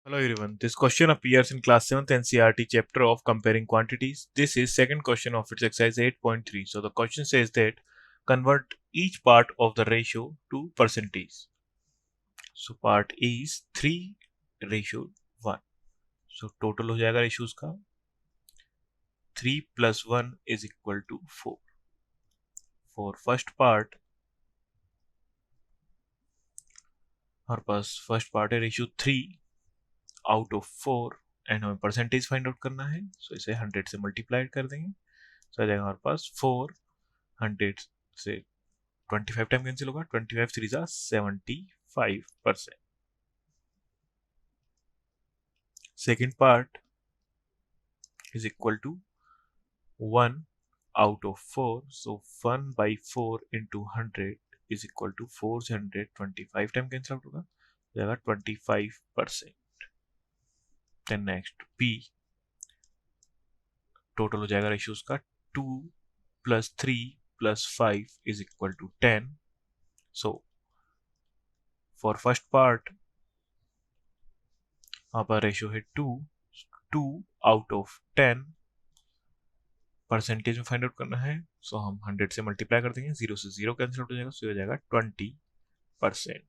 Hello everyone. This question appears in class 7th NCERT chapter of Comparing Quantities. This is second question of its exercise 8.3. So the question says that convert each part of the ratio to percentage. So part A is 3:1. So total हो जाएगा ratios का 3 plus 1 is equal to 4. For first part हमारे पास first part है ratio 3 out of 4 and हमें percentage find out करना है. सो इसे 100 से मल्टीप्लाई कर देंगे. सो आ जाएगा हमारे पास 400 से 25 टाइम कैंसिल होगा. 25 3 जा 75%. Second part is equal to 1 out of 4. So 1 by 4 into 100 is equal to 4 से 100 25 टाइम कैंसिल आउट होगा. जाएगा 25%. देन नेक्स्ट B टोटल हो जाएगा रेशियोज का 2 plus 3 plus 5 is equal to 10. So for first part यहाँ पर रेशियो है 2 out of 10. Percentage में फाइंड आउट करना है. सो हम 100 से मल्टीप्लाई कर देंगे. 0 से 0 कैंसिल आउट हो जाएगा. सो हो जाएगा 20%.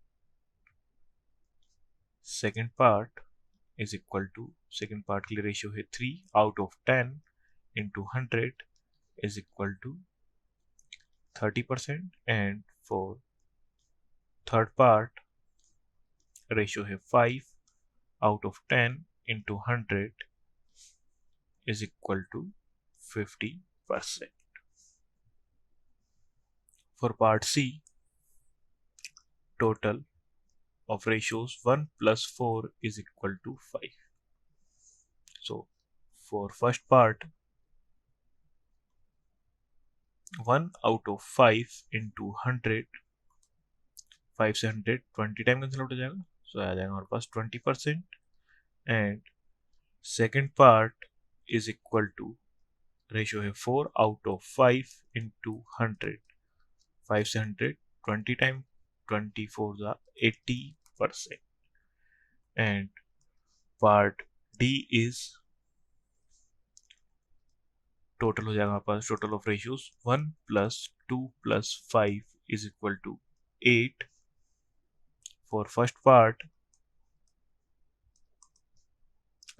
Second part is equal to second part के लिए रेशियो है 3 out of 10 into 100 is equal to 30%. and for third part ratio है 5 out of 10 into 100 is equal to 50%. For part C, total of ratios 1 plus 4 is equal to 5. So for first part 1 out of 5 into 100, 5 से 100 20 time cancel out हो जाएगा. सो आ जाएगा हमारे पास 20%. And second part is equal to ratio है 4 out of 5 into 100. 5 से 100 20 time 24 जा 80%. And part D is total हो जाएगा हमारे पास total of ratios 1 plus 2 plus 5 is equal to 8. For first part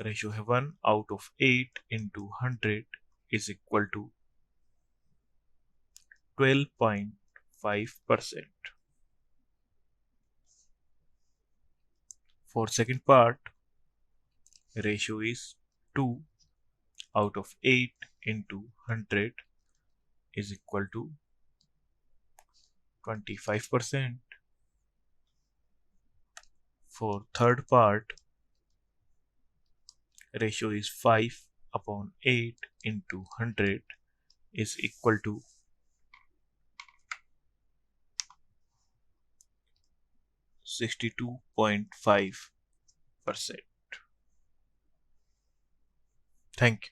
ratio है 1 out of 8 into 100 is equal to 12.5%. For second part ratio is 2 out of 8 into 100 is equal to 25%. For third part ratio is 5 upon 8 into 100 is equal to 62.5%. Thank you.